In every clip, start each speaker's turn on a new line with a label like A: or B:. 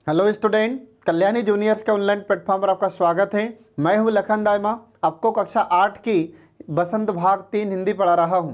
A: Hello student, Kalyani juniors के online platform पर आपका स्वागत है। मैं हूं लखन दायमा, आपको कक्षा 8 की बसंत भाग 3 हिंदी पढ़ा रहा हूं।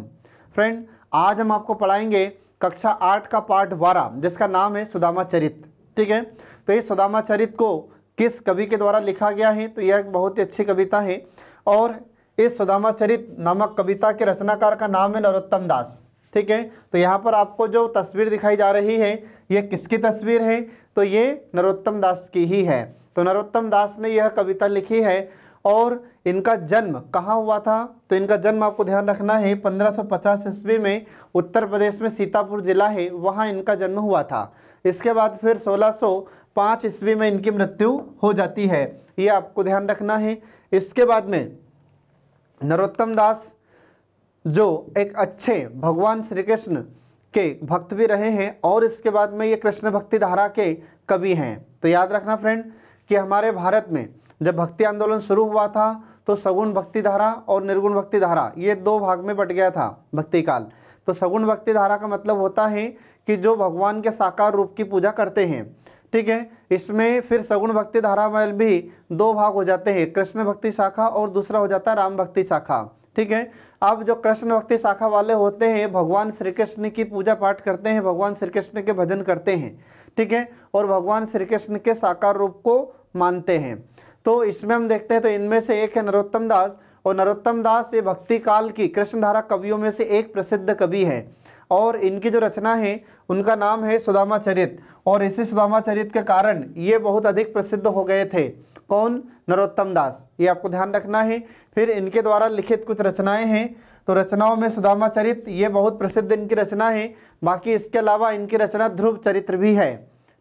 A: फ्रेंड, आज हम आपको पढ़ाएंगे कक्षा 8 का पाठ 12 जिसका नाम है सुदामा चरित। ठीक है, तो इस सुदामा चरित को किस कवि के द्वारा लिखा गया है? तो यह एक बहुत ही अच्छी कविता है और इस सुदामा चरित नामक कविता के रचनाकार का नाम है नरोत्तम दास। ठीक है, तो यहाँ पर आपको जो तस्वीर दिखाई जा रही है ये किसकी तस्वीर है? तो ये नरोत्तम दास की ही है। तो नरोत्तम दास ने यह कविता लिखी है और इनका जन्म कहाँ हुआ था? तो इनका जन्म आपको ध्यान रखना है 1550 ईस्वी में उत्तर प्रदेश में सीतापुर जिला है, वहाँ इनका जन्म हुआ था। इसके बाद फिर 1605 ईस्वी में इनकी मृत्यु हो जाती है, ये आपको ध्यान रखना है। इसके बाद में नरोत्तम दास जो एक अच्छे भगवान श्री कृष्ण के भक्त भी रहे हैं और इसके बाद में ये कृष्ण भक्ति धारा के कवि हैं। तो याद रखना फ्रेंड कि हमारे भारत में जब भक्ति आंदोलन शुरू हुआ था तो सगुण भक्ति धारा और निर्गुण भक्ति धारा ये दो भाग में बट गया था भक्ति काल। तो सगुण भक्ति धारा का मतलब होता है कि जो भगवान के साकार रूप की पूजा करते हैं। ठीक है, इसमें फिर सगुण भक्ति धारा में भी दो भाग हो जाते हैं, कृष्ण भक्ति शाखा और दूसरा हो जाता है राम भक्ति शाखा। ठीक है, अब जो कृष्ण भक्ति शाखा वाले होते हैं भगवान श्री कृष्ण की पूजा पाठ करते हैं, भगवान श्री कृष्ण के भजन करते हैं। ठीक है, और भगवान श्री कृष्ण के साकार रूप को मानते हैं। तो इसमें हम देखते हैं तो इनमें से एक है नरोत्तम दास, और नरोत्तम दास ये भक्ति काल की कृष्ण धारा कवियों में से एक प्रसिद्ध कवि है और इनकी जो रचना है उनका नाम है सुदामा चरित। और इसी सुदामा चरित के कारण ये बहुत अधिक प्रसिद्ध हो गए थे। कौन? नरोत्तम दास, ये आपको ध्यान रखना है। फिर इनके द्वारा लिखित कुछ रचनाएं हैं, तो रचनाओं में सुदामा चरित ये बहुत प्रसिद्ध इनकी रचना है। बाकी इसके अलावा इनकी रचना ध्रुव चरित्र भी है।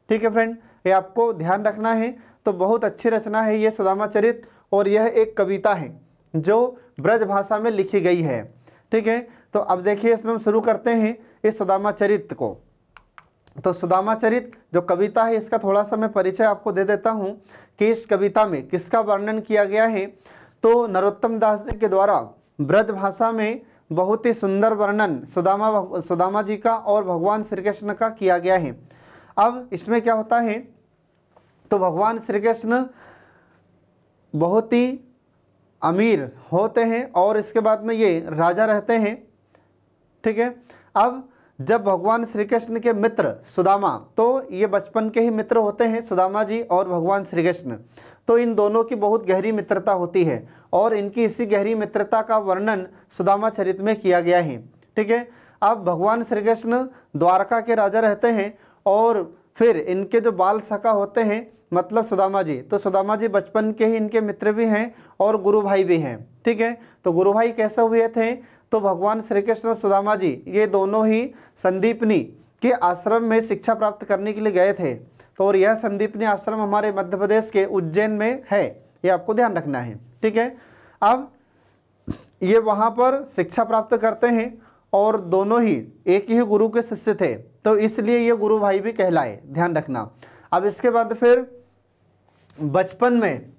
A: ठीक है फ्रेंड, ये आपको ध्यान रखना है। तो बहुत अच्छी रचना है ये सुदामा चरित और यह एक कविता है जो ब्रज भाषा में लिखी गई है। ठीक है, तो अब देखिए इसमें हम शुरू करते हैं इस सुदामा चरित को। तो सुदामा चरित जो कविता है इसका थोड़ा सा मैं परिचय आपको दे देता हूँ कि इस कविता में किसका वर्णन किया गया है। तो नरोत्तम दास जी के द्वारा ब्रज भाषा में बहुत ही सुंदर वर्णन सुदामा जी का और भगवान श्री कृष्ण का किया गया है। अब इसमें क्या होता है, तो भगवान श्री कृष्ण बहुत ही अमीर होते हैं और इसके बाद में ये राजा रहते हैं। ठीक है, अब जब भगवान श्री कृष्ण के मित्र सुदामा, तो ये बचपन के ही मित्र होते हैं सुदामा जी और भगवान श्री कृष्ण, तो इन दोनों की बहुत गहरी मित्रता होती है और इनकी इसी गहरी मित्रता का वर्णन सुदामा चरित में किया गया है। ठीक है, अब भगवान श्री कृष्ण द्वारका के राजा रहते हैं और फिर इनके जो बाल सखा होते हैं मतलब सुदामा जी, तो सुदामा जी बचपन के ही इनके मित्र भी हैं और गुरु भाई भी हैं। ठीक है, तो गुरु भाई कैसे हुए थे? तो भगवान श्री कृष्ण और सुदामा जी ये दोनों ही संदीपनी के आश्रम में शिक्षा प्राप्त करने के लिए गए थे। तो और यह संदीपनी आश्रम हमारे मध्य प्रदेश के उज्जैन में है, ये आपको ध्यान रखना है। ठीक है, अब ये वहाँ पर शिक्षा प्राप्त करते हैं और दोनों ही एक ही गुरु के शिष्य थे, तो इसलिए ये गुरु भाई भी कहलाए, ध्यान रखना। अब इसके बाद फिर बचपन में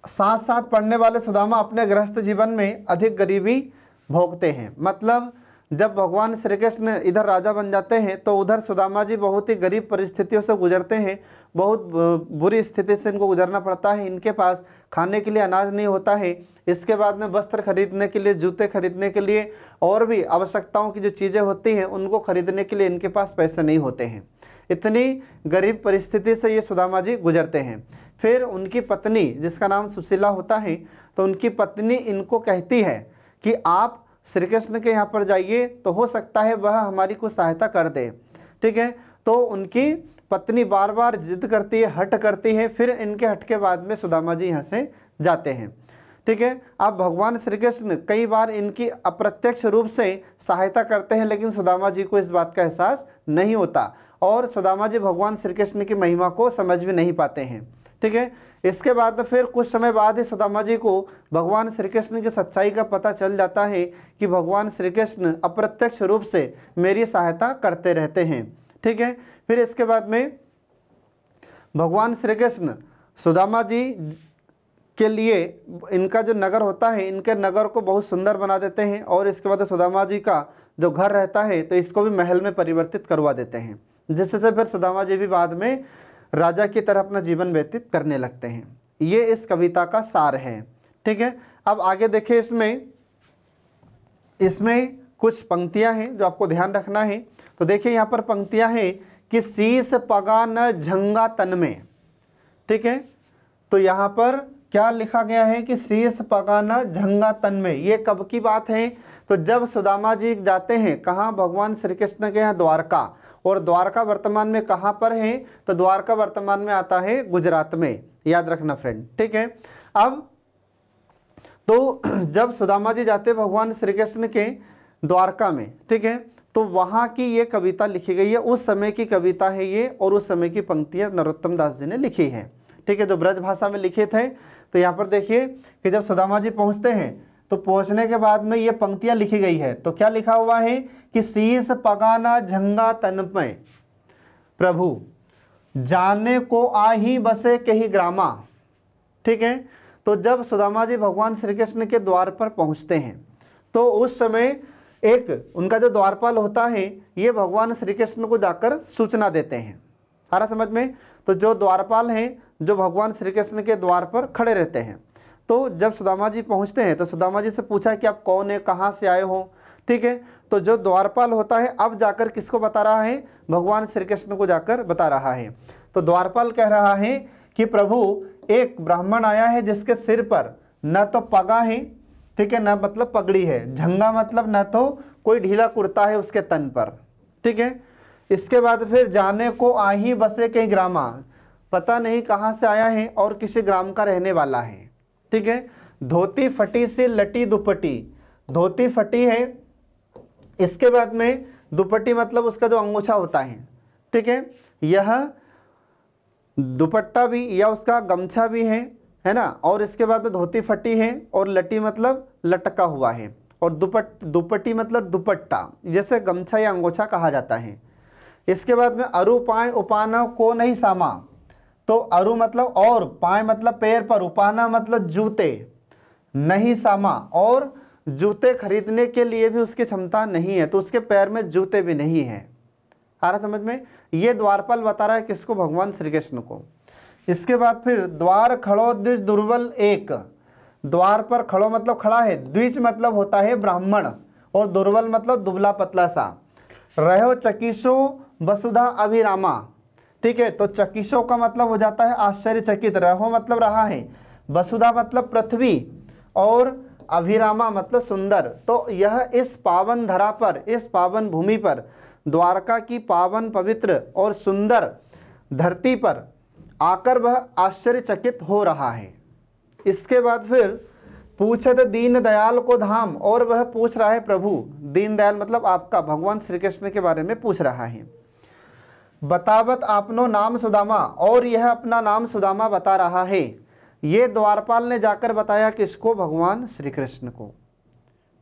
A: साथ साथ पढ़ने वाले सुदामा अपने गृहस्थ जीवन में अधिक गरीबी भोगते हैं। मतलब जब भगवान श्री कृष्ण इधर राजा बन जाते हैं तो उधर सुदामा जी बहुत ही गरीब परिस्थितियों से गुजरते हैं, बहुत बुरी स्थिति से इनको गुजरना पड़ता है। इनके पास खाने के लिए अनाज नहीं होता है, इसके बाद में वस्त्र खरीदने के लिए, जूते खरीदने के लिए और भी आवश्यकताओं की जो चीज़ें होती हैं उनको खरीदने के लिए इनके पास पैसे नहीं होते हैं। इतनी गरीब परिस्थिति से ये सुदामा जी गुजरते हैं। फिर उनकी पत्नी जिसका नाम सुशीला होता है, तो उनकी पत्नी इनको कहती है कि आप श्री कृष्ण के यहाँ पर जाइए, तो हो सकता है वह हमारी कुछ सहायता कर दे। ठीक है, तो उनकी पत्नी बार बार जिद करती है, हट करती है, फिर इनके हट के बाद में सुदामा जी यहाँ से जाते हैं। ठीक है, अब भगवान श्री कृष्ण कई बार इनकी अप्रत्यक्ष रूप से सहायता करते हैं लेकिन सुदामा जी को इस बात का एहसास नहीं होता और सुदामा जी भगवान श्री कृष्ण की महिमा को समझ भी नहीं पाते हैं। ठीक है, इसके बाद फिर कुछ समय बाद ही सुदामा जी को भगवान श्री कृष्ण की सच्चाई का पता चल जाता है कि भगवान श्री कृष्ण अप्रत्यक्ष रूप से मेरी सहायता करते रहते हैं। ठीक है, फिर इसके बाद में भगवान श्री कृष्ण सुदामा जी के लिए इनका जो नगर होता है, इनके नगर को बहुत सुंदर बना देते हैं और इसके बाद सुदामा जी का जो घर रहता है तो इसको भी महल में परिवर्तित करवा देते हैं, जिससे फिर सुदामा जी भी बाद में राजा की तरह अपना जीवन व्यतीत करने लगते हैं। ये इस कविता का सार है। ठीक है, अब आगे देखिए, इसमें कुछ पंक्तियां हैं जो आपको ध्यान रखना है। तो देखिए यहाँ पर पंक्तियां हैं कि शीस पगा न झंगा तन में। ठीक है, तो यहाँ पर क्या लिखा गया है कि शीस पगा न झंगा तन में। ये कब की बात है? तो जब सुदामा जी जाते हैं कहाँ? भगवान श्री कृष्ण के यहाँ द्वारका। और द्वारका वर्तमान में कहाँ पर है? तो द्वारका वर्तमान में आता है गुजरात में, याद रखना फ्रेंड। ठीक है, अब तो जब सुदामा जी जाते भगवान श्री कृष्ण के द्वारका में, ठीक है, तो वहाँ की ये कविता लिखी गई है। उस समय की कविता है ये, और उस समय की पंक्तियाँ नरोत्तम दास जी ने लिखी है। ठीक है, जो ब्रज भाषा में लिखे थे। तो यहाँ पर देखिए कि जब सुदामा जी पहुँचते हैं तो पहुँचने के बाद में ये पंक्तियाँ लिखी गई है। तो क्या लिखा हुआ है कि शीस पगाना झंगा तन में, प्रभु जाने को आही बसे कही ग्रामा। ठीक है, तो जब सुदामा जी भगवान श्री कृष्ण के द्वार पर पहुंचते हैं तो उस समय एक उनका जो द्वारपाल होता है ये भगवान श्री कृष्ण को जाकर सूचना देते हैं। आ रहा समझ में? तो जो द्वारपाल हैं जो भगवान श्री कृष्ण के द्वार पर खड़े रहते हैं, तो जब सुदामा जी पहुंचते हैं तो सुदामा जी से पूछा कि आप कौन है, कहाँ से आए हो। ठीक है, तो जो द्वारपाल होता है अब जाकर किसको बता रहा है? भगवान श्री कृष्ण को जाकर बता रहा है। तो द्वारपाल कह रहा है कि प्रभु एक ब्राह्मण आया है जिसके सिर पर न तो पगा है, ठीक है, न मतलब पगड़ी है, झंगा मतलब न तो कोई ढीला कुर्ता है उसके तन पर। ठीक है, इसके बाद फिर जाने को आही बसे कहीं ग्रामा, पता नहीं कहाँ से आया है और किसी ग्राम का रहने वाला है। ठीक है, धोती फटी से लटी दुपट्टी, धोती फटी है, इसके बाद में दुपट्टी मतलब उसका जो अंगूछा होता है। ठीक है, यह दुपट्टा भी या उसका गमछा भी है ना, और इसके बाद में धोती फटी है, और लटी मतलब लटका हुआ है, और दुपट्टी मतलब दुपट्टा, जैसे गमछा या अंगोछा कहा जाता है। इसके बाद में अरु पाए उपाना को नहीं सामा, तो अरु मतलब और, पाए मतलब पैर पर, उपाना मतलब जूते, नहीं सामा और जूते खरीदने के लिए भी उसकी क्षमता नहीं है, तो उसके पैर में जूते भी नहीं है। आ रहा समझ में? ये द्वारपाल बता रहा है किसको? भगवान श्री कृष्ण को। इसके बाद फिर द्वार खड़ो द्विज दुर्बल एक, द्वार पर खड़ो मतलब खड़ा है, द्विज मतलब होता है ब्राह्मण, और दुर्बल मतलब दुबला पतला सा। रहो चकिशो वसुधा अभिरामा। ठीक है, तो चकिशो का मतलब हो जाता है आश्चर्यचकित, रहो मतलब रहा है, वसुधा मतलब पृथ्वी, और अभिरामा मतलब सुंदर। तो यह इस पावन धरा पर, इस पावन भूमि पर, द्वारका की पावन पवित्र और सुंदर धरती पर आकर वह आश्चर्यचकित हो रहा है। इसके बाद फिर पूछत दीन दयाल को धाम, और वह पूछ रहा है प्रभु, दीन दयाल मतलब आपका, भगवान श्री कृष्ण के बारे में पूछ रहा है। बतावत आपनो नाम सुदामा, और यह अपना नाम सुदामा बता रहा है। ये द्वारपाल ने जाकर बताया किसको? भगवान श्री कृष्ण को।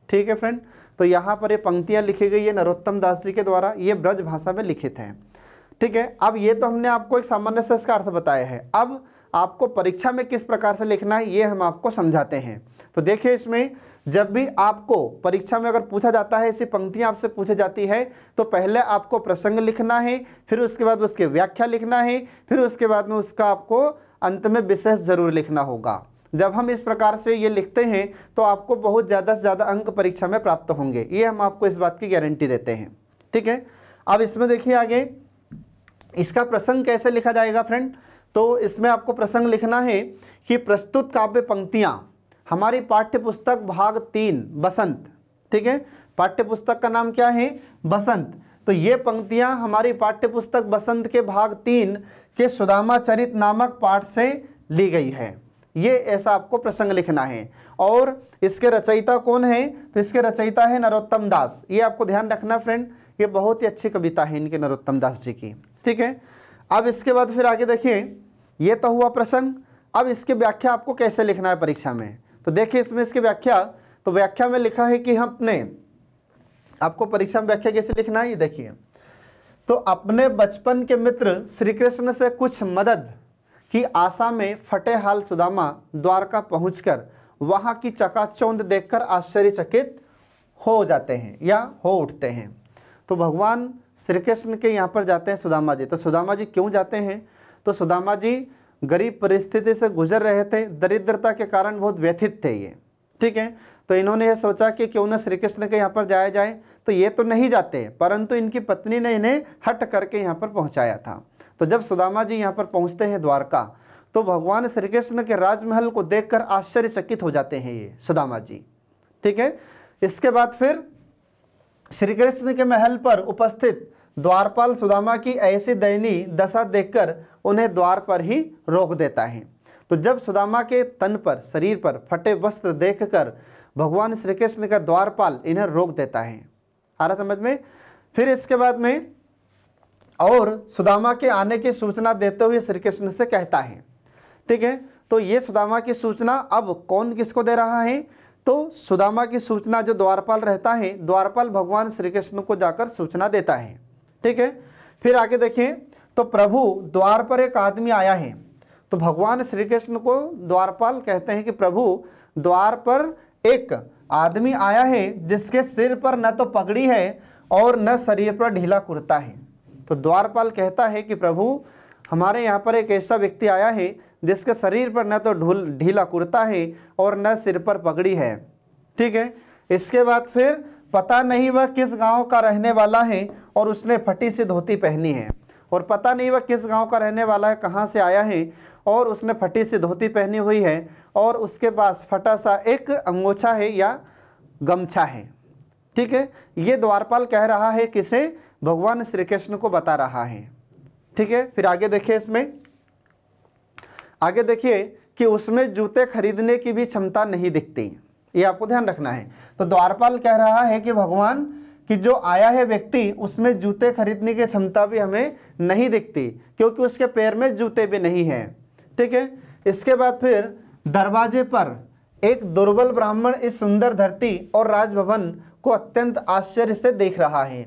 A: ठीक है फ्रेंड, तो यहाँ पर ये पंक्तियाँ लिखी गई है नरोत्तम दास जी के द्वारा, ये ब्रज भाषा में लिखित हैं। ठीक है, अब ये तो हमने आपको एक सामान्य से इसका अर्थ बताया है। अब आपको परीक्षा में किस प्रकार से लिखना है ये हम आपको समझाते हैं। तो देखिए, इसमें जब भी आपको परीक्षा में अगर पूछा जाता है, ऐसी पंक्तियाँ आपसे पूछी जाती है, तो पहले आपको प्रसंग लिखना है, फिर उसके बाद उसकी व्याख्या लिखना है, फिर उसके बाद में उसका आपको अंत में विशेष जरूर लिखना होगा। जब हम इस प्रकार से ये लिखते हैं तो आपको बहुत ज़्यादा से ज़्यादा अंक परीक्षा में प्राप्त होंगे, ये हम आपको इस बात की गारंटी देते हैं। ठीक है, अब इसमें देखिए आगे इसका प्रसंग कैसे लिखा जाएगा फ्रेंड। तो इसमें आपको प्रसंग लिखना है कि प्रस्तुत काव्य पंक्तियाँ हमारी पाठ्य पुस्तक भाग 3 बसंत। ठीक है, पाठ्य पुस्तक का नाम क्या है? बसंत। तो ये पंक्तियाँ हमारी पाठ्य पुस्तक बसंत के भाग 3 के सुदामा चरित नामक पाठ से ली गई है। ये ऐसा आपको प्रसंग लिखना है। और इसके रचयिता कौन है? तो इसके रचयिता है नरोत्तम दास। ये आपको ध्यान रखना फ्रेंड, ये बहुत ही अच्छी कविता है इनके, नरोत्तम दास जी की। ठीक है, अब इसके बाद फिर आगे देखिए, ये तो हुआ प्रसंग। अब इसकी व्याख्या आपको कैसे लिखना है परीक्षा में। तो देखिए इसमें इसकी व्याख्या, तो व्याख्या में लिखा है कि हम अपने, आपको परीक्षा में व्याख्या कैसे लिखना है ये देखिए। तो अपने बचपन के मित्र श्री कृष्ण से कुछ मदद की आशा में फटे हाल सुदामा द्वारका पहुंचकर वहां की चकाचौंध देखकर आश्चर्यचकित हो जाते हैं या हो उठते हैं। तो भगवान श्री कृष्ण के यहाँ पर जाते हैं सुदामा जी। तो सुदामा जी क्यों जाते हैं? तो सुदामा जी गरीब परिस्थिति से गुजर रहे थे, दरिद्रता के कारण बहुत व्यथित थे ये, ठीक है। तो इन्होंने ये सोचा कि क्यों ना श्री कृष्ण के यहाँ पर जाया जाए। तो ये तो नहीं जाते, परंतु इनकी पत्नी ने इन्हें हट करके यहाँ पर पहुँचाया था। तो जब सुदामा जी यहाँ पर पहुँचते हैं द्वारका, तो भगवान श्री कृष्ण के राजमहल को देखकर आश्चर्यचकित हो जाते हैं ये सुदामा जी, ठीक है। इसके बाद फिर श्री कृष्ण के महल पर उपस्थित द्वारपाल सुदामा की ऐसी दयनीय दशा देखकर उन्हें द्वार पर ही रोक देता है। तो जब सुदामा के तन पर, शरीर पर फटे वस्त्र देखकर भगवान श्री कृष्ण का द्वारपाल इन्हें रोक देता है। आ रहा समझ में। फिर इसके बाद में और सुदामा के आने की सूचना देते हुए श्री कृष्ण से कहता है, ठीक है। तो ये सुदामा की सूचना अब कौन किसको दे रहा है? तो सुदामा की सूचना जो द्वारपाल रहता है, द्वारपाल भगवान श्री कृष्ण को जाकर सूचना देता है, ठीक है। फिर आगे देखें, तो प्रभु द्वार पर एक आदमी आया है। तो भगवान श्री कृष्ण को द्वारपाल कहते हैं कि प्रभु द्वार पर एक आदमी आया है जिसके सिर पर न तो पगड़ी है और न शरीर पर ढीला कुर्ता है। तो द्वारपाल कहता है कि प्रभु हमारे यहाँ पर एक ऐसा व्यक्ति आया है जिसके शरीर पर न तो ढीला कुर्ता है और न सिर पर पगड़ी है, ठीक है। इसके बाद फिर पता नहीं वह किस गांव का रहने वाला है और उसने फटी सी धोती पहनी है। और पता नहीं वह किस गांव का रहने वाला है, कहाँ से आया है, और उसने फटी सी धोती पहनी हुई है और उसके पास फटा सा एक अंगोछा है या गमछा है, ठीक है। ये द्वारपाल कह रहा है किसे? भगवान श्री कृष्ण को बता रहा है, ठीक है। फिर आगे देखिए, इसमें आगे देखिए कि उसमें जूते खरीदने की भी क्षमता नहीं दिखती, ये आपको ध्यान रखना है। तो द्वारपाल कह रहा है कि भगवान कि जो आया है व्यक्ति उसमें जूते खरीदने की क्षमता भी हमें नहीं दिखती, क्योंकि उसके पैर में जूते भी नहीं हैं, ठीक है। इसके बाद फिर दरवाजे पर एक दुर्बल ब्राह्मण इस सुंदर धरती और राजभवन को अत्यंत आश्चर्य से देख रहा है।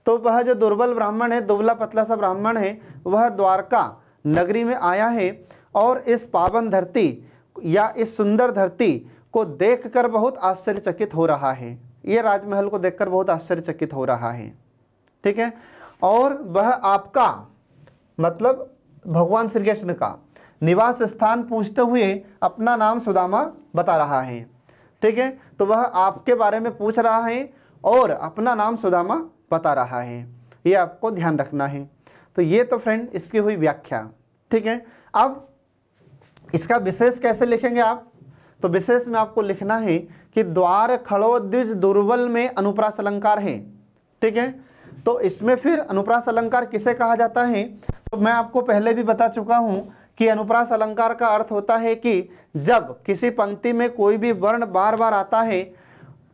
A: तो वह जो दुर्बल ब्राह्मण है, दुबला पतला सा ब्राह्मण है, वह द्वारका नगरी में आया है और इस पावन धरती या इस सुंदर धरती को देखकर बहुत आश्चर्यचकित हो रहा है। ये राजमहल को देखकर बहुत आश्चर्यचकित हो रहा है, ठीक है। और वह आपका मतलब भगवान श्री कृष्ण का निवास स्थान पूछते हुए अपना नाम सुदामा बता रहा है, ठीक है। तो वह आपके बारे में पूछ रहा है और अपना नाम सुदामा बता रहा है, ये आपको ध्यान रखना है। तो ये तो फ्रेंड इसकी हुई व्याख्या, ठीक है। अब इसका विशेष कैसे लिखेंगे आप? तो विशेष में आपको लिखना है कि द्वार खड़ो द्विज दुर्बल में अनुप्रास अलंकार है, ठीक है। तो इसमें फिर अनुप्रास अलंकार किसे कहा जाता है? तो मैं आपको पहले भी बता चुका हूं कि अनुप्रास अलंकार का अर्थ होता है कि जब किसी पंक्ति में कोई भी वर्ण बार बार आता है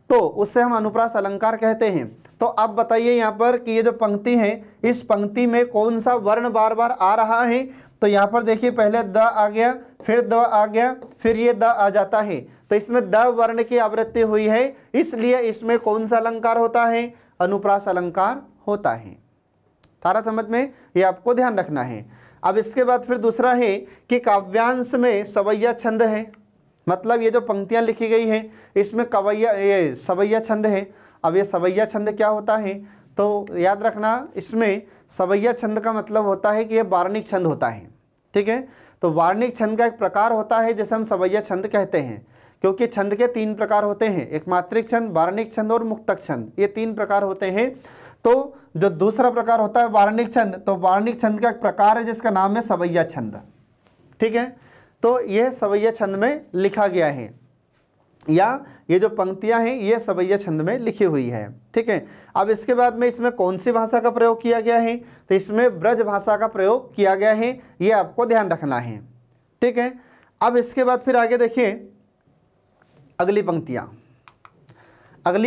A: तो उससे हम अनुप्रास अलंकार कहते हैं। तो अब बताइए यहाँ पर कि ये जो पंक्ति है, इस पंक्ति में कौन सा वर्ण बार बार आ रहा है? तो यहाँ पर देखिए, पहले द आ गया, फिर द आ गया, फिर ये द आ जाता है। तो इसमें द वर्ण की आवृत्ति हुई है, इसलिए इसमें कौन सा अलंकार होता है? अनुप्रास अलंकार होता है। सारा समझ में, ये आपको ध्यान रखना है। अब इसके बाद फिर दूसरा है कि काव्यांश में सवैया छंद है, मतलब ये जो पंक्तियां लिखी गई हैं इसमें कवैया ये सवैया छंद है। अब ये सवैया छंद क्या होता है? तो याद रखना, इसमें सवैया छंद का मतलब होता है कि ये वार्णिक छंद होता है, ठीक है। तो वार्णिक छंद का एक प्रकार होता है जिसे हम सवैया छंद कहते हैं, क्योंकि छंद के 3 प्रकार होते हैं, एक मात्रिक छंद, वार्णिक छंद और मुक्तक छंद, ये 3 प्रकार होते हैं। तो जो दूसरा प्रकार होता है वार्णिक छंद, तो वार्णिक छंद का एक प्रकार है जिसका नाम है सवैया छंद, ठीक है। तो यह सवैया छंद में लिखा गया है, या ये जो पंक्तियां हैं ये सवैया छंद में लिखी हुई है, ठीक है। अब इसके बाद में इसमें कौन सी भाषा का प्रयोग किया गया है? तो इसमें ब्रज भाषा का प्रयोग किया गया है, ये आपको ध्यान रखना है, ठीक है। अब इसके बाद फिर आगे देखिए अगली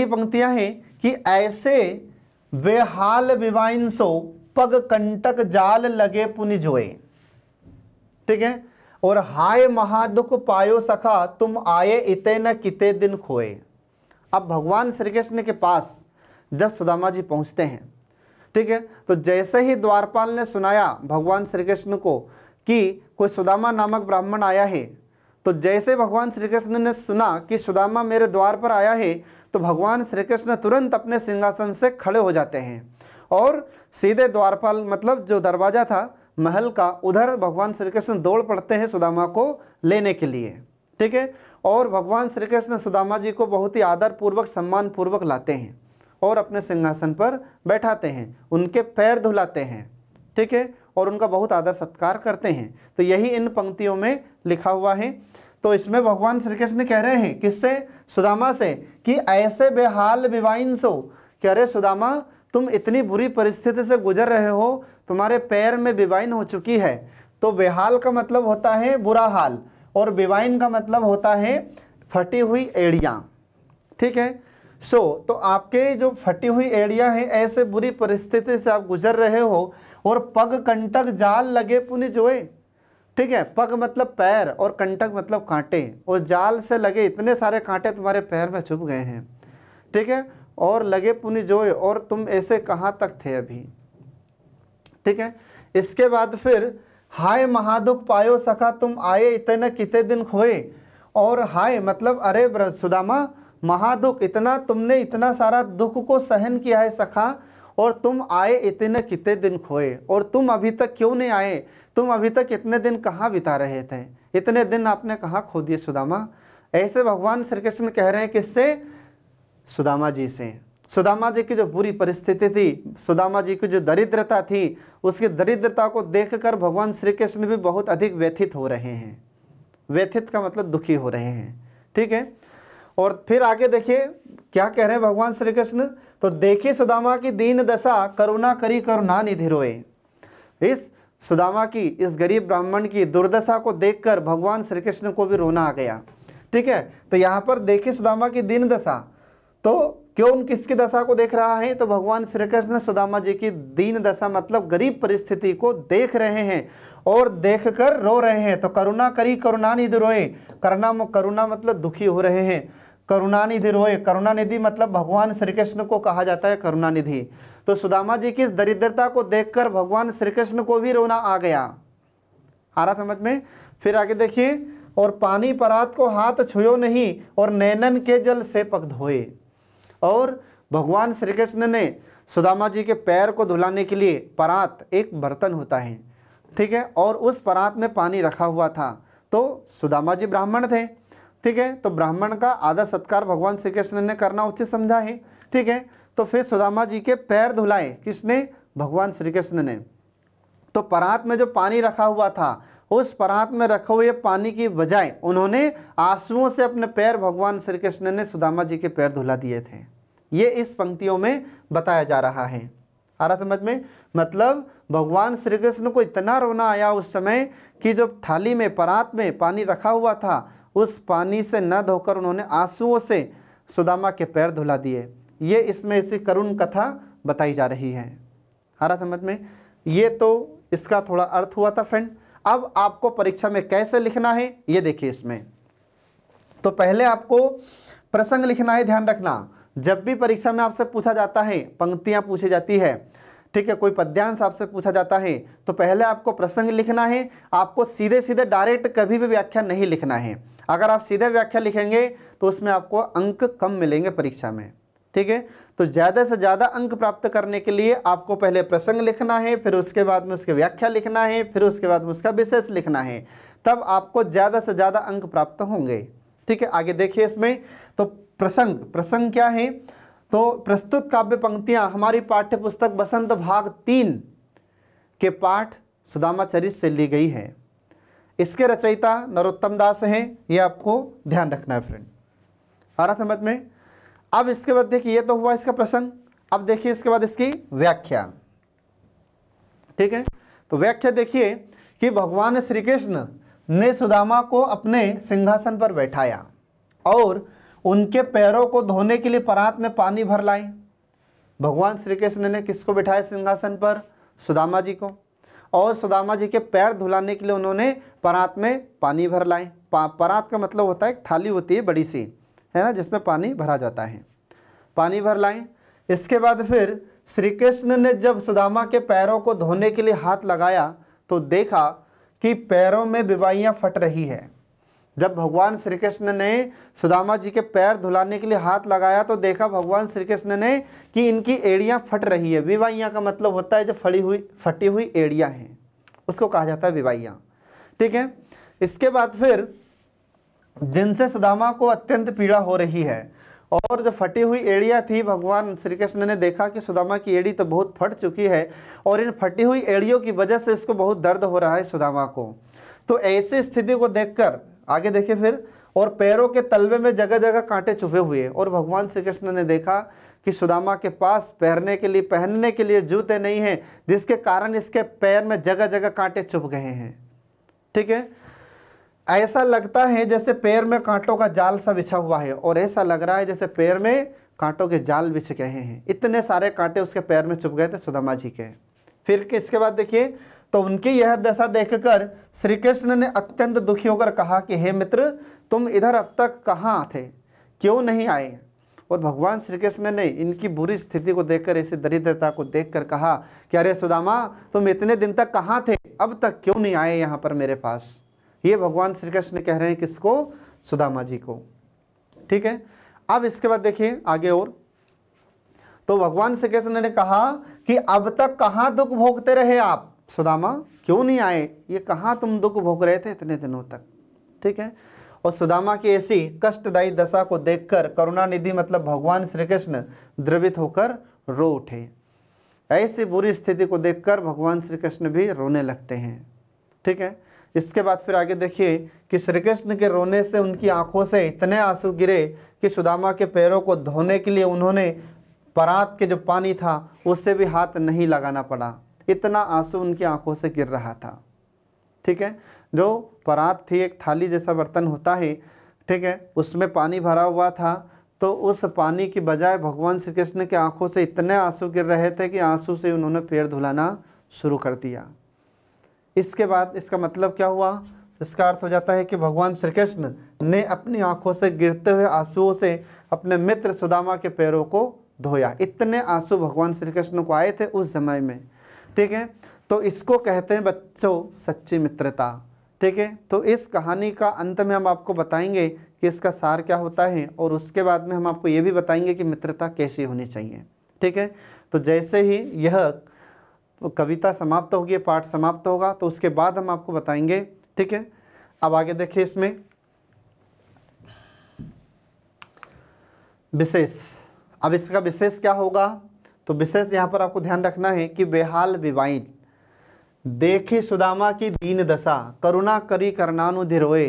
A: पंक्तियां हैं कि ऐसे वे हाल विवाइंसो पग कंटक जाल लगे पुनि जोए, ठीक है। और हाय महादुख पायो सखा तुम आए इते न किते दिन खोए। अब भगवान श्री कृष्ण के पास जब सुदामा जी पहुंचते हैं, ठीक है, तो जैसे ही द्वारपाल ने सुनाया भगवान श्री कृष्ण को कि कोई सुदामा नामक ब्राह्मण आया है, तो जैसे भगवान श्री कृष्ण ने सुना कि सुदामा मेरे द्वार पर आया है, तो भगवान श्री कृष्ण तुरंत अपने सिंहासन से खड़े हो जाते हैं और सीधे द्वारपाल मतलब जो दरवाज़ा था महल का, उधर भगवान श्री कृष्ण दौड़ पड़ते हैं सुदामा को लेने के लिए। ठीक है, और भगवान श्री कृष्ण सुदामा जी को बहुत ही आदर पूर्वक सम्मान पूर्वक लाते हैं और अपने सिंहासन पर बैठाते हैं, उनके पैर धुलाते हैं। ठीक है, और उनका बहुत आदर सत्कार करते हैं। तो यही इन पंक्तियों में लिखा हुआ है। तो इसमें भगवान श्री कृष्ण कह रहे हैं किससे? सुदामा से, कि ऐसे बेहाल विवाइन सो, कि अरे सुदामा तुम इतनी बुरी परिस्थिति से गुजर रहे हो, तुम्हारे पैर में विवाइन हो चुकी है। तो बेहाल का मतलब होता है बुरा हाल, और विवाइन का मतलब होता है फटी हुई एड़ियाँ। ठीक है, तो आपके जो फटी हुई एड़ियाँ हैं, ऐसे बुरी परिस्थिति से आप गुजर रहे हो, और पग कंटक जाल लगे पुनि जोए। ठीक है, पग मतलब पैर और कंटक मतलब कांटे, और जाल से लगे इतने सारे कांटे तुम्हारे पैर में चुभ गए हैं। ठीक है, और लगे पुनि जोए, और तुम ऐसे कहाँ तक थे अभी। ठीक है, इसके बाद फिर हाय महादुख पायो सखा तुम आए इतने कितने दिन खोए। और हाय मतलब अरे सुदामा, महादुख, इतना तुमने इतना सारा दुख को सहन किया है सखा, और तुम आए इतने कितने दिन खोए, और तुम अभी तक क्यों नहीं आए? तुम अभी तक इतने दिन कहाँ बिता रहे थे? इतने दिन आपने कहाँ खो दिए सुदामा? ऐसे भगवान श्री कृष्ण कह रहे हैं किससे? सुदामा जी से। सुदामा जी की जो बुरी परिस्थिति थी, सुदामा जी की जो दरिद्रता थी, उसकी दरिद्रता को देखकर भगवान श्री कृष्ण भी बहुत अधिक व्यथित हो रहे हैं। व्यथित का मतलब दुखी हो रहे हैं। ठीक है, और फिर आगे देखिए क्या कह रहे हैं भगवान श्री कृष्ण। तो देखी सुदामा की दीन दशा, करुणा करी करुणा निधि रोए। इस सुदामा की, इस गरीब ब्राह्मण की दुर्दशा को देखकर भगवान श्री कृष्ण को भी रोना आ गया। ठीक है, तो यहाँ पर देखिए सुदामा की दीन दशा, तो क्यों किसकी दशा को देख रहा है? तो भगवान श्री कृष्ण सुदामा जी की दीन दशा मतलब गरीब परिस्थिति को देख रहे हैं और देखकर रो रहे हैं। तो करुणा करी करुणा निधि रोए, करुणा मतलब दुखी हो रहे हैं, करुणा निधि रोए, करुणा निधि मतलब भगवान श्री कृष्ण को कहा जाता है करुणा निधि। तो सुदामा जी की इस दरिद्रता को देखकर भगवान श्री कृष्ण को भी रोना आ गया। आ रहा समझ में? फिर आगे देखिए, और पानी परात को हाथ छुयो नहीं, और नैनन के जल से पग धोए। और भगवान श्री कृष्ण ने सुदामा जी के पैर को धुलाने के लिए, परात एक बर्तन होता है, ठीक है, और उस परात में पानी रखा हुआ था। तो सुदामा जी ब्राह्मण थे। ठीक है, तो ब्राह्मण का आदर सत्कार भगवान श्री कृष्ण ने करना उचित समझा है। ठीक है, तो फिर सुदामा जी के पैर धुलाए किसने? भगवान श्री कृष्ण ने। तो परात में जो पानी रखा हुआ था, उस परात में रखे हुए पानी की बजाय उन्होंने आंसुओं से अपने पैर भगवान श्री कृष्ण ने सुदामा जी के पैर धुला दिए थे। ये इस पंक्तियों में बताया जा रहा है। आ रहा समझ में? मतलब भगवान श्री कृष्ण को इतना रोना आया उस समय कि जब थाली में, परात में पानी रखा हुआ था, उस पानी से न धोकर उन्होंने आंसुओं से सुदामा के पैर धुला दिए। ये इसमें इसी करुण कथा बताई जा रही है। आ रहा समझ में? ये तो इसका थोड़ा अर्थ हुआ था फ्रेंड। अब आपको परीक्षा में कैसे लिखना है ये देखिए इसमें। तो पहले आपको प्रसंग लिखना है, ध्यान रखना। जब भी परीक्षा में आपसे पूछा जाता है, पंक्तियां पूछी जाती है, ठीक है, कोई पद्यांश आपसे पूछा जाता है, तो पहले आपको प्रसंग लिखना है। आपको सीधे सीधे डायरेक्ट कभी भी व्याख्या नहीं लिखना है। अगर आप सीधे व्याख्या लिखेंगे तो उसमें आपको अंक कम मिलेंगे परीक्षा में। ठीक है, तो ज़्यादा से ज़्यादा अंक प्राप्त करने के लिए आपको पहले प्रसंग लिखना है, फिर उसके बाद में उसकी व्याख्या लिखना है, फिर उसके बाद में उसका विशेष लिखना है, तब आपको ज़्यादा से ज़्यादा अंक प्राप्त होंगे। ठीक है, आगे देखिए इसमें। तो प्रसंग क्या है? तो प्रस्तुत काव्य पंक्तियां हमारी पाठ्य पुस्तक बसंत भाग 3 के पाठ सुदामा चरित से ली गई है। इसके रचयिता नरोत्तम दास हैं, ये आपको ध्यान रखना है फ्रेंड। आ रहा समझ में? अब इसके बाद देखिए, ये तो हुआ इसका प्रसंग। अब देखिए इसके बाद इसकी व्याख्या। ठीक है, तो व्याख्या देखिए कि भगवान श्री कृष्ण ने सुदामा को अपने सिंहासन पर बैठाया और उनके पैरों को धोने के लिए परात में पानी भर लाए। भगवान श्री कृष्ण ने किसको बिठाया सिंहासन पर? सुदामा जी को। और सुदामा जी के पैर धुलाने के लिए उन्होंने परात में पानी भर लाए। परात का मतलब होता है एक थाली होती है बड़ी सी, है ना, जिसमें पानी भरा जाता है। पानी भर लाए। इसके बाद फिर श्री कृष्ण ने जब सुदामा के पैरों को धोने के लिए हाथ लगाया तो देखा कि पैरों में विवाइयाँ फट रही है। जब भगवान श्री कृष्ण ने सुदामा जी के पैर धुलाने के लिए हाथ लगाया तो देखा भगवान श्री कृष्ण ने कि इनकी एड़ियाँ फट रही है। विवाइयाँ का मतलब होता है जो फटी हुई एड़ियाँ हैं, उसको कहा जाता है विवाहियाँ। ठीक है, इसके बाद फिर जिनसे सुदामा को अत्यंत पीड़ा हो रही है और जो फटी हुई एड़ियाँ थी, भगवान श्री कृष्ण ने देखा कि सुदामा की एड़ी तो बहुत फट चुकी है और इन फटी हुई एड़ियों की वजह से इसको बहुत दर्द हो रहा है सुदामा को। तो ऐसी स्थिति को देखकर आगे देखिए फिर, और पैरों के तलवे में जगह जगह कांटे चुभे हुए, और भगवान श्री कृष्ण ने देखा कि सुदामा के पास पहनने के लिए जूते नहीं हैं, जिसके कारण इसके पैर में जगह जगह कांटे चुभ गए हैं। ठीक है, ऐसा लगता है जैसे पैर में कांटों का जाल सा बिछा हुआ है, और ऐसा लग रहा है जैसे पैर में कांटों के जाल बिछ गए हैं। इतने सारे कांटे उसके पैर में चुभ गए थे सुदामा जी के। फिर इसके बाद देखिए, तो उनकी यह दशा देखकर श्री कृष्ण ने अत्यंत दुखी होकर कहा कि हे मित्र, तुम इधर अब तक कहाँ थे, क्यों नहीं आए? और भगवान श्री कृष्ण ने इनकी बुरी स्थिति को देखकर, ऐसी दरिद्रता को देखकर कहा कि अरे सुदामा, तुम इतने दिन तक कहाँ थे, अब तक क्यों नहीं आए यहाँ पर मेरे पास? ये भगवान श्री कृष्ण कह रहे हैं किसको? सुदामा जी को। ठीक है, अब इसके बाद देखिए आगे और, तो भगवान श्री कृष्ण ने कहा कि अब तक कहाँ दुख भोगते रहे आप सुदामा, क्यों नहीं आए? ये कहाँ तुम दुख भोग रहे थे इतने दिनों तक? ठीक है, और सुदामा की ऐसी कष्टदायी दशा को देखकर करुणानिधि मतलब भगवान श्री कृष्ण द्रवित होकर रो उठे। ऐसी बुरी स्थिति को देखकर भगवान श्री कृष्ण भी रोने लगते हैं। ठीक है, इसके बाद फिर आगे देखिए कि श्री कृष्ण के रोने से उनकी आंखों से इतने आंसू गिरे कि सुदामा के पैरों को धोने के लिए उन्होंने परात के जो पानी था उससे भी हाथ नहीं लगाना पड़ा, इतना आंसू उनकी आंखों से गिर रहा था। ठीक है, जो परात थी एक थाली जैसा बर्तन होता है, ठीक है, उसमें पानी भरा हुआ था, तो उस पानी की बजाय भगवान श्री कृष्ण के आंखों से इतने आंसू गिर रहे थे कि आंसू से उन्होंने पैर धुलाना शुरू कर दिया। इसके बाद इसका मतलब क्या हुआ? इसका अर्थ हो जाता है कि भगवान श्री कृष्ण ने अपनी आंखों से गिरते हुए आंसुओं से अपने मित्र सुदामा के पैरों को धोया। इतने आंसू भगवान श्री कृष्ण को आए थे उस समय में। ठीक है, तो इसको कहते हैं बच्चों सच्ची मित्रता। ठीक है, तो इस कहानी का अंत में हम आपको बताएंगे कि इसका सार क्या होता है, और उसके बाद में हम आपको ये भी बताएंगे कि मित्रता कैसी होनी चाहिए। ठीक है, तो जैसे ही यह कविता समाप्त होगी, पाठ समाप्त होगा, तो उसके बाद हम आपको बताएंगे। ठीक है, अब आगे देखिए इसमें विशेष। अब इसका विशेष क्या होगा? तो विशेष यहाँ पर आपको ध्यान रखना है कि बेहाल विवाइन देखी सुदामा की दीन दशा, करुणा करी करनानुधि रोए,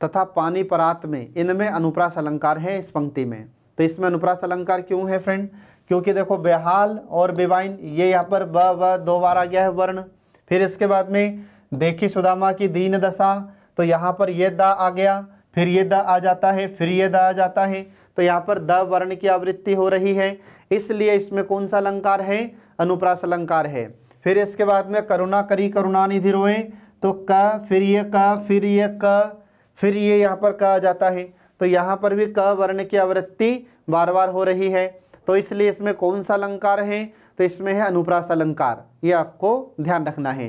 A: तथा पानी परात में, इनमें अनुप्रास अलंकार है इस पंक्ति में। तो इसमें अनुप्रास अलंकार क्यों है फ्रेंड? क्योंकि देखो बेहाल और बेवाइन ये यहाँ पर ब दो बार आ गया है वर्ण। फिर इसके बाद में देखी सुदामा की दीन दशा, तो यहाँ पर ये दा आ गया, फिर ये दा आ जाता है, फिर ये दा आ जाता है, तो यहाँ पर द वर्ण की आवृत्ति हो रही है, इसलिए इसमें कौन सा अलंकार है? अनुप्रास अलंकार है। फिर इसके बाद में करुणा करी करुणानिधि रोए, तो क, फिर ये क, फिर ये क, फिर ये यहाँ पर क आ जाता है, तो यहाँ पर भी क वर्ण की आवृत्ति बार बार हो रही है। तो इसलिए इसमें कौन सा अलंकार है? तो इसमें है अनुप्रास अलंकार, ये आपको ध्यान रखना है।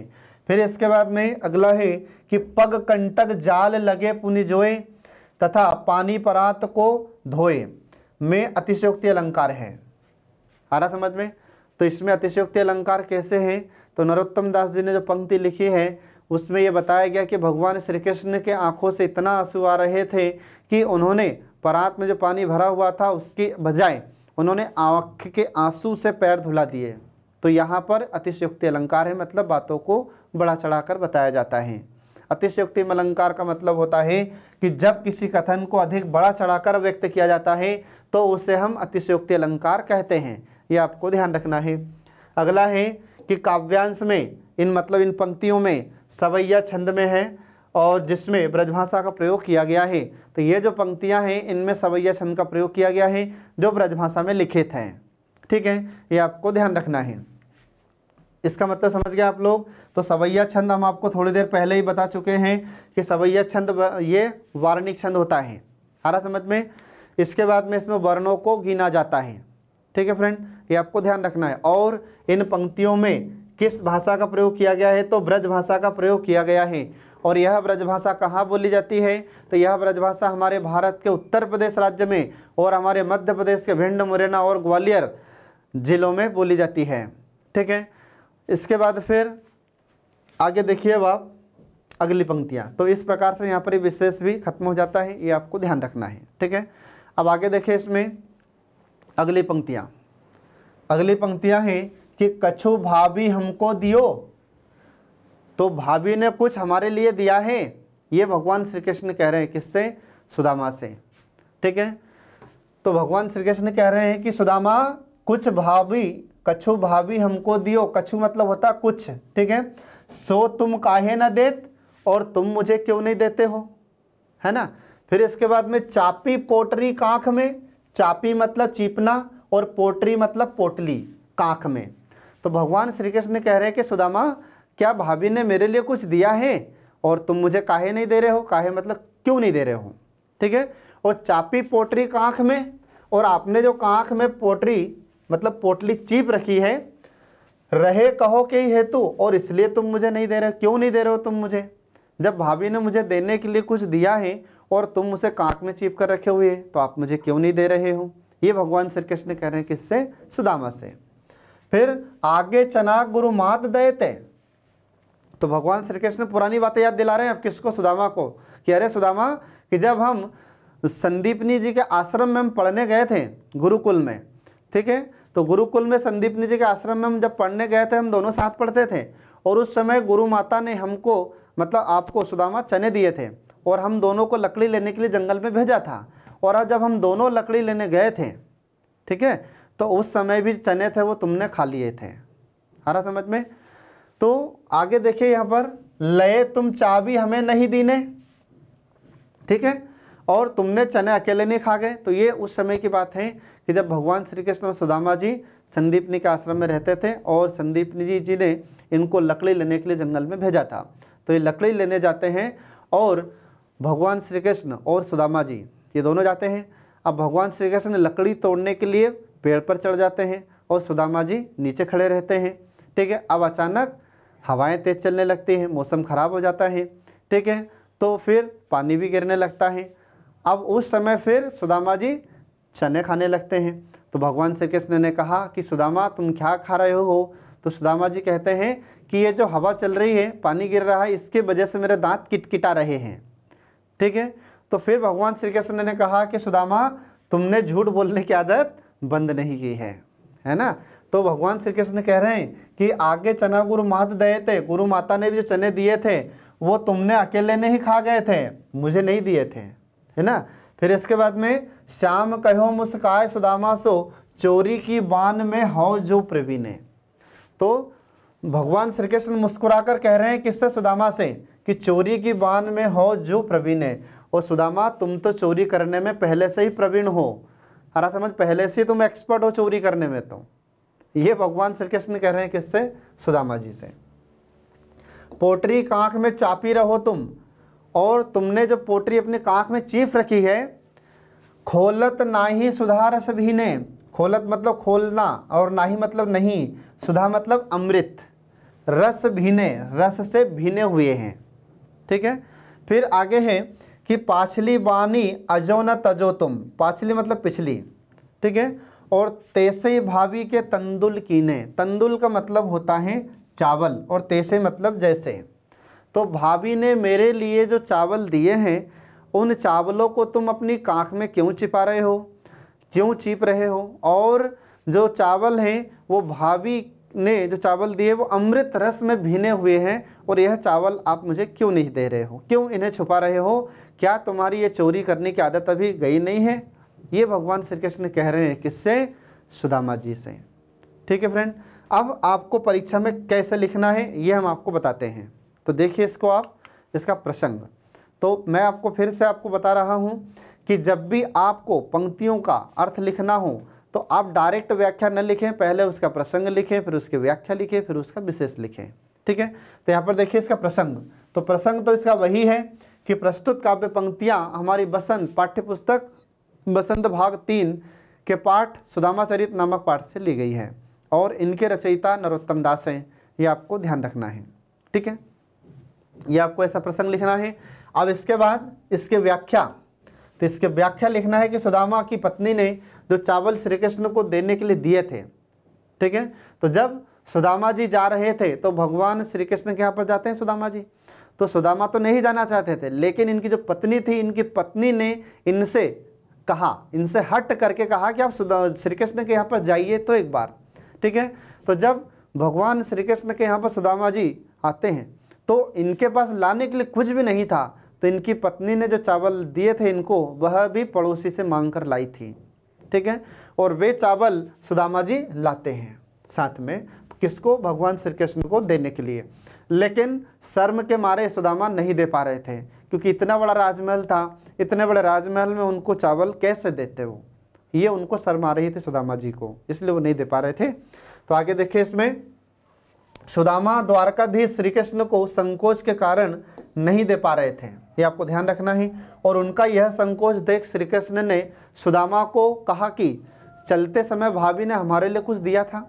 A: फिर इसके बाद में अगला है कि पग कंटक जाल लगे पुनि जोए, तथा पानी परात को धोए में अतिशयोक्ति अलंकार है। आ रहा समझ में? तो इसमें अतिशयोक्ति अलंकार कैसे है? तो नरोत्तम दास जी ने जो पंक्ति लिखी है उसमें यह बताया गया कि भगवान श्री कृष्ण के आंखों से इतना आंसू आ रहे थे कि उन्होंने परात में जो पानी भरा हुआ था उसकी बजाय उन्होंने आँख के आंसू से पैर धुला दिए। तो यहाँ पर अतिशयोक्ति अलंकार है, मतलब बातों को बढ़ा चढ़ाकर बताया जाता है। अतिशयोक्ति अलंकार का मतलब होता है कि जब किसी कथन को अधिक बढ़ा चढ़ाकर व्यक्त किया जाता है तो उसे हम अतिशयोक्ति अलंकार कहते हैं, ये आपको ध्यान रखना है। अगला है कि काव्यांश में इन पंक्तियों में सवैया छंद में है और जिसमें ब्रजभाषा का प्रयोग किया गया है। तो ये जो पंक्तियां हैं इनमें सवैया छंद का प्रयोग किया गया है जो ब्रजभाषा में लिखित हैं। ठीक है, ये आपको ध्यान रखना है। इसका मतलब समझ गए आप लोग? तो सवैया छंद हम आपको थोड़ी देर पहले ही बता चुके हैं कि सवैया छंद ये वार्णिक छंद होता है। आ रहा समझ में? इसके बाद में इसमें वर्णों को गिना जाता है। ठीक है फ्रेंड, ये आपको ध्यान रखना है। और इन पंक्तियों में किस भाषा का प्रयोग किया गया है? तो ब्रज भाषा का प्रयोग किया गया है। और यह ब्रजभाषा कहाँ बोली जाती है? तो यह ब्रजभाषा हमारे भारत के उत्तर प्रदेश राज्य में और हमारे मध्य प्रदेश के भिंड, मुरैना और ग्वालियर जिलों में बोली जाती है। ठीक है, इसके बाद फिर आगे देखिए अब आप अगली पंक्तियाँ। तो इस प्रकार से यहाँ पर विशेष भी खत्म हो जाता है, ये आपको ध्यान रखना है। ठीक है, अब आगे देखिए इसमें अगली पंक्तियाँ। अगली पंक्तियाँ हैं कि कछु भाभी हमको दियो, तो भाभी ने कुछ हमारे लिए दिया है। ये भगवान श्री कृष्ण कह रहे हैं, किससे? सुदामा से। ठीक है, तो भगवान श्री कृष्ण कह रहे हैं कि सुदामा कुछ भाभी, कछु भाभी हमको दियो, कछु मतलब होता कुछ। ठीक है, सो तुम काहे न देत, और तुम मुझे क्यों नहीं देते हो, है ना। फिर इसके बाद में चापी पोटरी कांख में, चापी मतलब चीपना और पोटरी मतलब पोटली कांख में। तो भगवान श्री कृष्ण कह रहे हैं कि सुदामा क्या भाभी ने मेरे लिए कुछ दिया है और तुम मुझे काहे नहीं दे रहे हो, काहे मतलब क्यों नहीं दे रहे हो। ठीक है, और चापी पोटरी कांख में, और आपने जो कांख में पोटरी मतलब पोटली चीप रखी है, रहे कहो के ही हेतु, और इसलिए तुम मुझे नहीं दे रहे हो। क्यों नहीं दे रहे हो तुम मुझे, जब भाभी ने मुझे देने के लिए कुछ दिया है और तुम उसे कांख में चीप कर रखे हुए हैं, तो आप मुझे क्यों नहीं दे रहे हो। ये भगवान श्री कृष्ण कह रहे हैं, किससे? सुदामा से। फिर आगे चना गुरु मात देते, तो भगवान श्री कृष्ण पुरानी बातें याद दिला रहे हैं अब किसको? सुदामा को, कि अरे सुदामा, कि जब हम संदीपनी जी के आश्रम में हम पढ़ने गए थे गुरुकुल में, ठीक है, तो गुरुकुल में संदीपनी जी के आश्रम में हम जब पढ़ने गए थे, हम दोनों साथ पढ़ते थे, और उस समय गुरु माता ने हमको मतलब आपको सुदामा चने दिए थे, और हम दोनों को लकड़ी लेने के लिए जंगल में भेजा था। और अब जब हम दोनों लकड़ी लेने गए थे, ठीक है, तो उस समय भी चने थे वो तुमने खा लिए थे। आ रहा समझ में? तो आगे देखिए यहाँ पर, लए तुम चाबी हमें नहीं दीने, ठीक है, और तुमने चने अकेले नहीं खा गए। तो ये उस समय की बात है कि जब भगवान श्री कृष्ण और सुदामा जी संदीपनी के आश्रम में रहते थे, और संदीपनी जी ने इनको लकड़ी लेने के लिए जंगल में भेजा था। तो ये लकड़ी लेने जाते हैं, और भगवान श्री कृष्ण और सुदामा जी ये दोनों जाते हैं। अब भगवान श्री कृष्ण लकड़ी तोड़ने के लिए पेड़ पर चढ़ जाते हैं, और सुदामा जी नीचे खड़े रहते हैं। ठीक है, अब अचानक हवाएं तेज चलने लगती हैं, मौसम ख़राब हो जाता है। ठीक है, तो फिर पानी भी गिरने लगता है। अब उस समय फिर सुदामा जी चने खाने लगते हैं। तो भगवान श्री कृष्ण ने कहा कि सुदामा तुम क्या खा रहे हो। तो सुदामा जी कहते हैं कि ये जो हवा चल रही है, पानी गिर रहा है, इसके वजह से मेरे दांत किटकिटा रहे हैं। ठीक है, तो फिर भगवान श्री कृष्ण ने कहा कि सुदामा तुमने झूठ बोलने की आदत बंद नहीं की है ना। तो भगवान श्री कृष्ण कह रहे हैं कि आगे चना गुरु मात दए थे, गुरु माता ने भी जो चने दिए थे वो तुमने अकेले नहीं खा गए थे, मुझे नहीं दिए थे, है ना। फिर इसके बाद में श्याम कहो मुस्काए सुदामा सो, चोरी की बान में हो जो प्रवीणे। तो भगवान श्री कृष्ण मुस्कुराकर कह रहे हैं किससे? सुदामा से, कि चोरी की बान में हो जो प्रवीणे। और सुदामा तुम तो चोरी करने में पहले से ही प्रवीण हो, हरा समझ, पहले से तुम एक्सपर्ट हो चोरी करने में। तो ये भगवान श्री कृष्ण कह रहे हैं किससे? सुदामा जी से। पोटरी कांख में चापी रहो तुम, और तुमने जो पोटरी अपने कांख में चीफ रखी है, खोलत नाही सुधा रस भीने, खोलत मतलब खोलना, और नाही मतलब नहीं, सुधा मतलब अमृत, रस भीने रस से भीने हुए हैं। ठीक है, फिर आगे है कि पाछली बानी अजो न तजो तुम, पाछली मतलब पिछली, ठीक है, और तेसे भाभी के तंदुल कीने, तंदुल का मतलब होता है चावल, और तेसे मतलब जैसे। तो भाभी ने मेरे लिए जो चावल दिए हैं, उन चावलों को तुम अपनी कांख में क्यों छिपा रहे हो, क्यों चीप रहे हो। और जो चावल हैं वो भाभी ने जो चावल दिए वो अमृत रस में भीने हुए हैं, और यह चावल आप मुझे क्यों नहीं दे रहे हो, क्यों इन्हें छुपा रहे हो, क्या तुम्हारी ये चोरी करने की आदत अभी गई नहीं है। ये भगवान श्री कृष्ण कह रहे हैं किससे? सुदामा जी से। ठीक है फ्रेंड, अब आपको परीक्षा में कैसे लिखना है ये हम आपको बताते हैं। तो देखिए इसको आप, इसका प्रसंग। तो मैं आपको फिर से आपको बता रहा हूँ कि जब भी आपको पंक्तियों का अर्थ लिखना हो तो आप डायरेक्ट व्याख्या न लिखें, पहले उसका प्रसंग लिखें, फिर उसकी व्याख्या लिखें, फिर उसका विशेष लिखें। ठीक है, तो यहाँ पर देखिए इसका प्रसंग। तो प्रसंग तो इसका वही है कि प्रस्तुत काव्य पंक्तियाँ हमारी बसंत पाठ्यपुस्तक बसंत भाग 3 के पाठ सुदामा चरित नामक पाठ से ली गई है, और इनके रचयिता नरोत्तम दास हैं, ये आपको ध्यान रखना है। ठीक है, ये आपको ऐसा प्रसंग लिखना है। अब इसके बाद इसके व्याख्या, तो इसके व्याख्या लिखना है कि सुदामा की पत्नी ने जो चावल श्री कृष्ण को देने के लिए दिए थे, ठीक है, तो जब सुदामा जी जा रहे थे तो भगवान श्री कृष्ण के यहाँ पर जाते हैं सुदामा जी, तो सुदामा तो नहीं जाना चाहते थे, लेकिन इनकी जो पत्नी थी, इनकी पत्नी ने इनसे कहा, इनसे हट करके कहा कि आप श्री कृष्ण के यहाँ पर जाइए तो एक बार, ठीक है। तो जब भगवान श्री कृष्ण के यहाँ पर सुदामा जी आते हैं तो इनके पास लाने के लिए कुछ भी नहीं था, तो इनकी पत्नी ने जो चावल दिए थे इनको, वह भी पड़ोसी से मांग कर लाई थी, ठीक है। और वे चावल सुदामा जी लाते हैं साथ में, किसको? भगवान श्री कृष्ण को देने के लिए। लेकिन शर्म के मारे सुदामा नहीं दे पा रहे थे, क्योंकि इतना बड़ा राजमहल था, इतने बड़े राजमहल में उनको चावल कैसे देते वो, ये उनको शर्म आ रही थी सुदामा जी को, इसलिए वो नहीं दे पा रहे थे। तो आगे देखिए, इसमें सुदामा द्वारकाधीश श्री कृष्ण को संकोच के कारण नहीं दे पा रहे थे, ये आपको ध्यान रखना है। और उनका यह संकोच देख श्री कृष्ण ने सुदामा को कहा कि चलते समय भाभी ने हमारे लिए कुछ दिया था,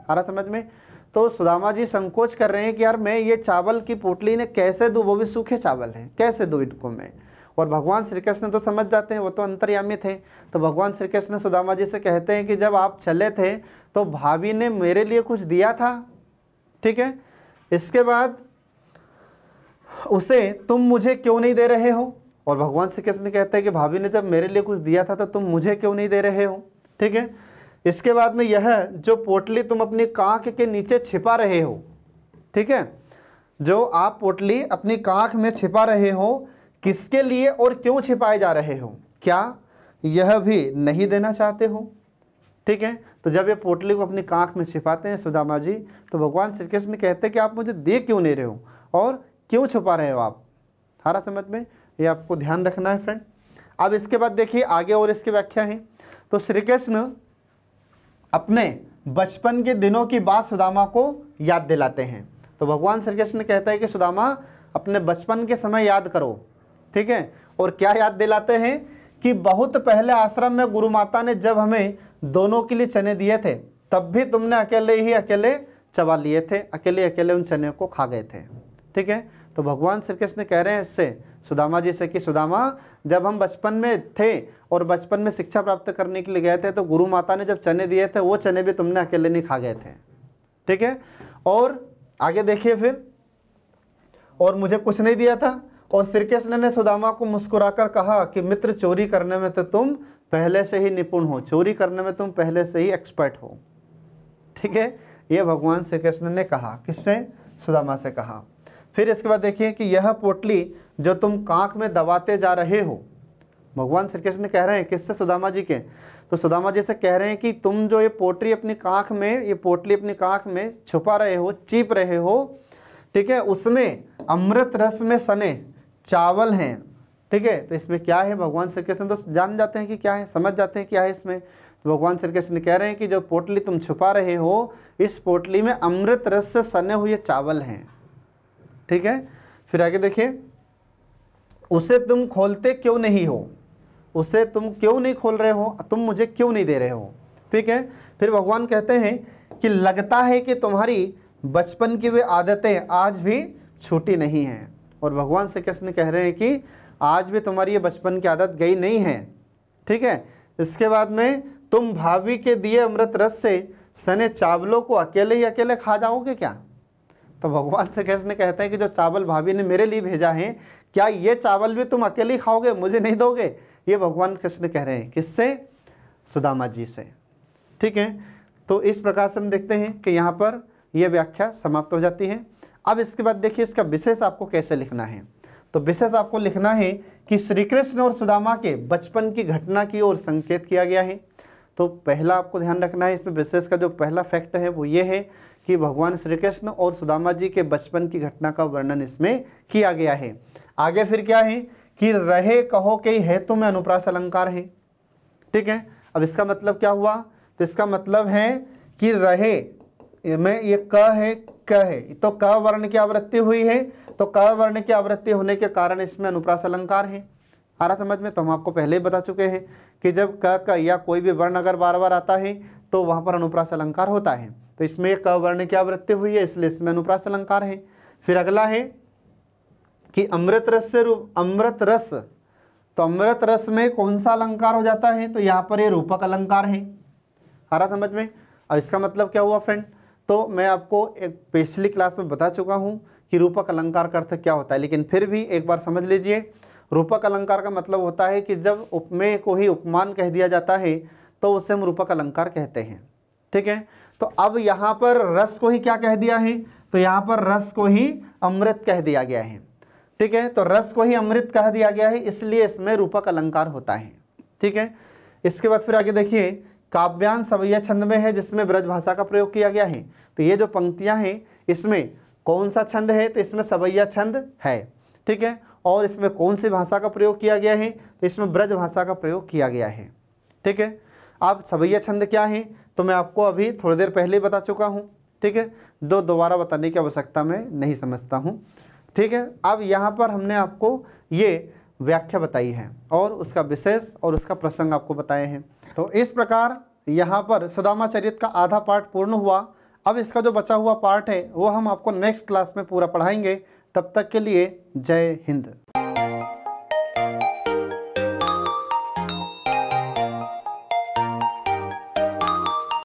A: आ रहा समझ में? तो सुदामा जी संकोच कर रहे हैं कि यार मैं ये चावल की पोटली ने कैसे दूँ, वो भी सूखे चावल हैं, कैसे दूँ इनको मैं। और भगवान श्री कृष्ण तो समझ जाते हैं, वो तो अंतर्यामी थे। तो भगवान श्री कृष्ण सुदामा जी से कहते हैं कि जब आप चले थे तो भाभी ने मेरे लिए कुछ दिया था, ठीक है। इसके बाद उसे तुम मुझे क्यों नहीं दे रहे हो? और भगवान श्री कृष्ण कहते हैं कि भाभी ने जब मेरे लिए कुछ दिया था तो तुम मुझे क्यों नहीं दे रहे हो, ठीक है। इसके बाद में यह जो पोटली तुम अपनी कांख के नीचे छिपा रहे हो, ठीक है, जो आप पोटली अपनी कांख में छिपा रहे हो, किसके लिए और क्यों छिपाए जा रहे हो? क्या यह भी नहीं देना चाहते हो? ठीक है। तो जब ये पोटली को अपनी कांख में छिपाते हैं सुदामा जी, तो भगवान श्री कृष्ण कहते हैं कि आप मुझे दे क्यों नहीं रहे हो और क्यों छुपा रहे हो आप? हारा समझ में? ये आपको ध्यान रखना है फ्रेंड। अब इसके बाद देखिए आगे और इसकी व्याख्या है। तो श्री कृष्ण अपने बचपन के दिनों की बात सुदामा को याद दिलाते हैं। तो भगवान श्री कृष्ण कहता है कि सुदामा अपने बचपन के समय याद करो, ठीक है। और क्या याद दिलाते हैं कि बहुत पहले आश्रम में गुरु माता ने जब हमें दोनों के लिए चने दिए थे, तब भी तुमने अकेले चबा लिए थे, अकेले उन चने को खा गए थे, ठीक है। तो भगवान श्री कृष्ण कह रहे हैं इससे सुदामा जी से कि सुदामा, जब हम बचपन में थे और बचपन में शिक्षा प्राप्त करने के लिए गए थे, तो गुरु माता ने जब चने दिए थे वो चने भी तुमने अकेले नहीं खा गए थे, ठीक है। और आगे देखिए फिर, और मुझे कुछ नहीं दिया था। और श्री कृष्ण ने सुदामा को मुस्कुराकर कहा कि मित्र, चोरी करने में तो तुम पहले से ही निपुण हो, चोरी करने में तुम पहले से ही एक्सपर्ट हो, ठीक है। ये भगवान श्री कृष्ण ने कहा, किससे? सुदामा से कहा। फिर इसके बाद देखिए कि यह पोटली जो तुम कांख में दबाते जा रहे हो, भगवान श्री कृष्ण कह रहे हैं किससे? सुदामा जी के। तो सुदामा जी से कह रहे हैं कि तुम जो ये पोटली अपनी कांख में, ये पोटली अपनी कांख में छुपा रहे हो, चीप रहे हो, ठीक है, उसमें अमृत रस में सने चावल हैं, ठीक है। तो इसमें क्या है? भगवान श्री कृष्ण तो जान जाते हैं कि क्या है, समझ जाते हैं क्या है इसमें। तो भगवान श्री कृष्ण कह रहे हैं कि जो पोटली तुम छुपा रहे हो, इस पोटली में अमृत रस से सने हुए चावल हैं, ठीक है। फिर आगे देखिए, उसे तुम खोलते क्यों नहीं हो? उसे तुम क्यों नहीं खोल रहे हो? तुम मुझे क्यों नहीं दे रहे हो? ठीक है। फिर भगवान कहते हैं कि लगता है कि तुम्हारी बचपन की वे आदतें आज भी छूटी नहीं हैं। और भगवान श्री कृष्ण कह रहे हैं कि आज भी तुम्हारी ये बचपन की आदत गई नहीं है, ठीक है। इसके बाद में तुम भाभी के दिए अमृत रस से सने चावलों को अकेले खा जाओगे क्या? तो भगवान श्री कृष्ण कहते हैं कि जो चावल भाभी ने मेरे लिए भेजा है, क्या ये चावल भी तुम अकेले ही खाओगे, मुझे नहीं दोगे? ये भगवान कृष्ण कह रहे हैं, किससे? सुदामा जी से, ठीक है। तो इस प्रकार से हम देखते हैं कि यहाँ पर यह व्याख्या समाप्त हो जाती है। अब इसके बाद देखिए इसका विशेष आपको कैसे लिखना है। तो विशेष आपको लिखना है कि श्री कृष्ण और सुदामा के बचपन की घटना की ओर संकेत किया गया है। तो पहला आपको ध्यान रखना है, इसमें विशेष का जो पहला फैक्ट है वो ये है कि भगवान श्री कृष्ण और सुदामा जी के बचपन की घटना का वर्णन इसमें किया गया है। आगे फिर क्या है कि रहे कहो के हेतु में अनुप्रास अलंकार है, ठीक है। अब इसका मतलब क्या हुआ? तो इसका मतलब है कि रहे में ये क है, क है, तो क वर्ण की आवृत्ति हुई है, तो क वर्ण की आवृत्ति होने के कारण इसमें अनुप्रास अलंकार है। आ रहा समझ में? तो हम आपको पहले ही बता चुके हैं कि जब क या कोई भी वर्ण अगर बार बार आता है तो वहाँ पर अनुप्रास अलंकार होता है। तो इसमें क वर्ण की आवृत्ति हुई है, इसलिए इसमें अनुप्रास अलंकार है। फिर अगला है कि अमृत रस से अमृत रस, तो अमृत रस में कौन सा अलंकार हो जाता है? तो यहाँ पर ये रूपक अलंकार है। आ रहा समझ में? अब इसका मतलब क्या हुआ फ्रेंड? तो मैं आपको एक पिछली क्लास में बता चुका हूँ कि रूपक अलंकार का अर्थ क्या होता है, लेकिन फिर भी एक बार समझ लीजिए। रूपक अलंकार का मतलब होता है कि जब उपमेय को ही उपमान कह दिया जाता है तो उसे हम रूपक अलंकार कहते हैं। ठीक है, तो अब यहाँ पर रस को ही क्या कह दिया है, तो यहाँ पर रस को ही अमृत कह दिया गया है। ठीक है, तो रस को ही अमृत कह दिया गया है, इसलिए इसमें रूपक अलंकार होता है। ठीक है, इसके बाद फिर आगे देखिए, काव्यांश सवैया छंद में है जिसमें ब्रज भाषा का प्रयोग किया गया है। तो ये जो पंक्तियां हैं इसमें कौन सा छंद है, तो इसमें सवैया छंद है। ठीक है, और इसमें कौन सी भाषा का प्रयोग किया गया है, तो इसमें ब्रज भाषा का प्रयोग किया गया है। ठीक है, अब सवैया छंद क्या है तो मैं आपको अभी थोड़ी देर पहले ही बता चुका हूँ। ठीक है, दोबारा बताने की आवश्यकता मैं नहीं समझता हूँ। ठीक है, अब यहाँ पर हमने आपको ये व्याख्या बताई है और उसका विशेष और उसका प्रसंग आपको बताए हैं। तो इस प्रकार यहाँ पर सुदामा चरित का आधा पार्ट पूर्ण हुआ। अब इसका जो बचा हुआ पार्ट है वो हम आपको नेक्स्ट क्लास में पूरा पढ़ाएंगे। तब तक के लिए जय हिंद।